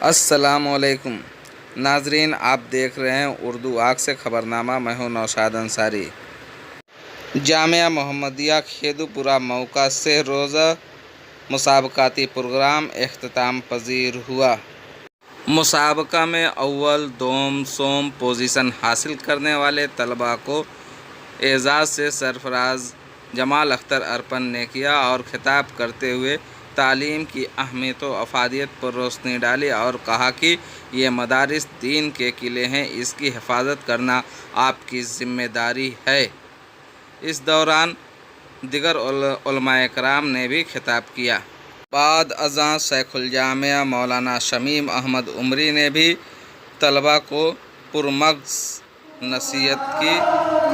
السلام علیکم ناظرین، آپ دیکھ رہے ہیں اردو آگ سے خبرنامہ۔ میں ہوں نوشاد انصاری۔ جامعہ محمدیہ کھیدو پورہ موقع سے روزہ مسابقاتی پروگرام اختتام پذیر ہوا۔ مسابقہ میں اول، دوم، سوم پوزیشن حاصل کرنے والے طلباء کو اعزاز سے سرفراز جمال اختر ارپن نے کیا اور خطاب کرتے ہوئے تعلیم کی اہمیت و افادیت پر روشنی ڈالی اور کہا کہ یہ مدارس دین کے قلعے ہیں، اس کی حفاظت کرنا آپ کی ذمہ داری ہے۔ اس دوران دیگر علماء کرام نے بھی خطاب کیا۔ بعد ازاں شیخ الجامعہ مولانا شمیم احمد عمری نے بھی طلباء کو پرمغز نصیحت کی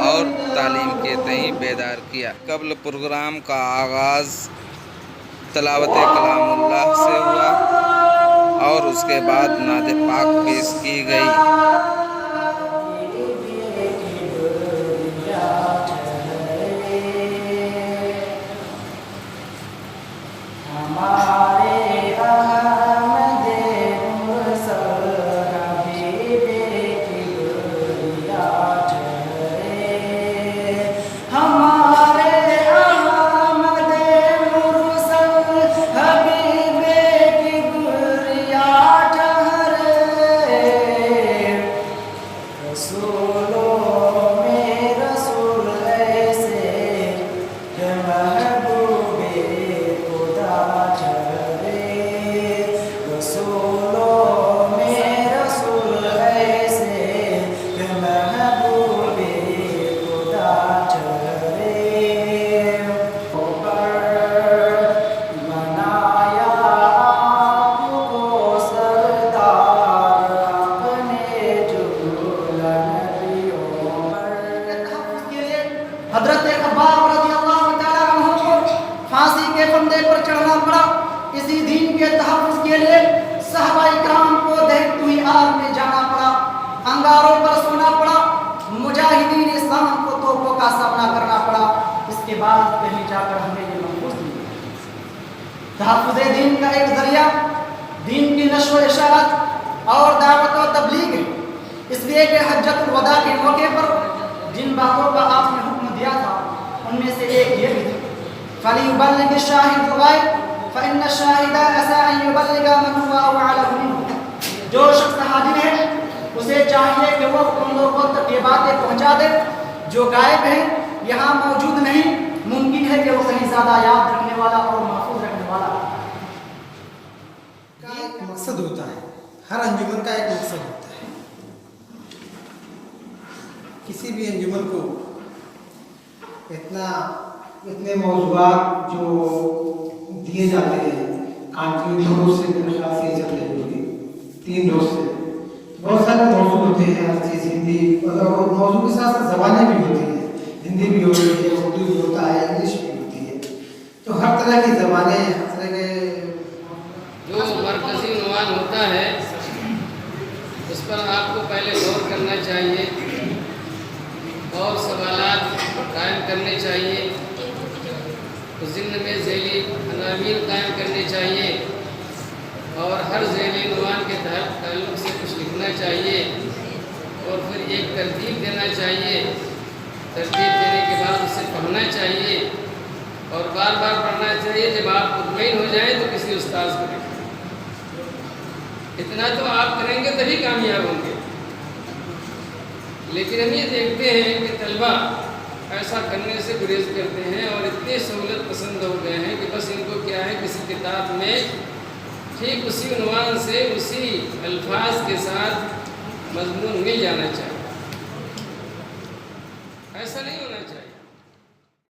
اور تعلیم کے تئیں بیدار کیا۔ قبل پروگرام کا آغاز تلاوت کلام اللہ سے ہوا اور اس کے بعد نعت پاک پیش کی گئی۔ حضرت خباب رضی اللہ تعالیٰ عنہ کو پھانسی کے پھندے پر چڑھنا پڑا۔ اسی دین کے تحفظ کے لیے صحابہ اکرام کو دہتی ہوئی آگ میں جانا پڑا، انگاروں پر سونا پڑا، مجاہدین اسلام کو توپوں کا سامنا کرنا پڑا۔ اس کے بعد کہیں جا کر ہمیں یہ محفوظ ملا۔ تحفظ دین کا ایک ذریعہ دین کی نشر و اشاعت اور دعوت و تبلیغ ہے، اس لیے کہ حجۃ الوداع کے موقع پر جن باتوں کا آپ نے حکم دیا تھا ان میں سے ایک یہ بھی تھی، فَلْيُبَلِّغِ الشَّاهِدُ الْغَائِبَ فَإِنَّ الشَّاهِدَ عَسَىٰ أَن يُبَلِّغَ مَنْ هُوَ أَعْلَمُ مِنْهُ۔ جو شخص حاضر ہے اسے چاہیے کہ وہ ان لوگوں تک یہ باتیں پہنچا دے جو غائب ہیں، یہاں موجود نہیں۔ ممکن ہے کہ وہ کہیں زیادہ یاد رکھنے والا اور محفوظ رکھنے والا کا ایک مقصد ہوتا ہے، ہر انجمن کا ایک مقصد ہوتا ہے۔ کسی بھی انجمن کو اتنے موضوعات جو دیے جاتے ہیں، کانٹینیو 2 روز سے میرے خیال سے یہ چل رہی ہوگی، 3 روز سے بہت سارے موضوع ہوتے ہیں، ہر چیز ہندی، اور موضوع کے ساتھ زبانیں بھی ہوتی ہیں، ہندی بھی ہوتی ہے، اردو بھی ہوتا ہے، انگلش بھی ہوتی ہے، تو ہر طرح کی زبانیں، ہر طرح کے جو مرکزی عنوان ہوتا ہے اس پر آپ کو پہلے غور کرنا چاہیے اور سوالات قائم کرنے چاہیے، ذہن میں ذیلی عناوین قائم کرنے چاہیے اور ہر ذیلی عنوان کے تحت تعلق سے کچھ لکھنا چاہیے اور پھر ایک ترتیب دینا چاہیے۔ ترتیب دینے کے بعد اسے پڑھنا چاہیے اور بار بار پڑھنا چاہیے۔ جب آپ مطمئن ہو جائیں تو کسی استاذ کو لکھیں۔ اتنا تو آپ کریں گے تبھی کامیاب ہوں گے۔ لیکن ہم یہ دیکھتے ہیں کہ طلبہ ایسا کرنے سے گریز کرتے ہیں اور اتنے سہولت پسند ہو گئے ہیں کہ بس ان کو کیا ہے، کسی کتاب میں ٹھیک اسی عنوان سے اسی الفاظ کے ساتھ مضمون مل جانا چاہیے۔ ایسا نہیں ہونا چاہیے۔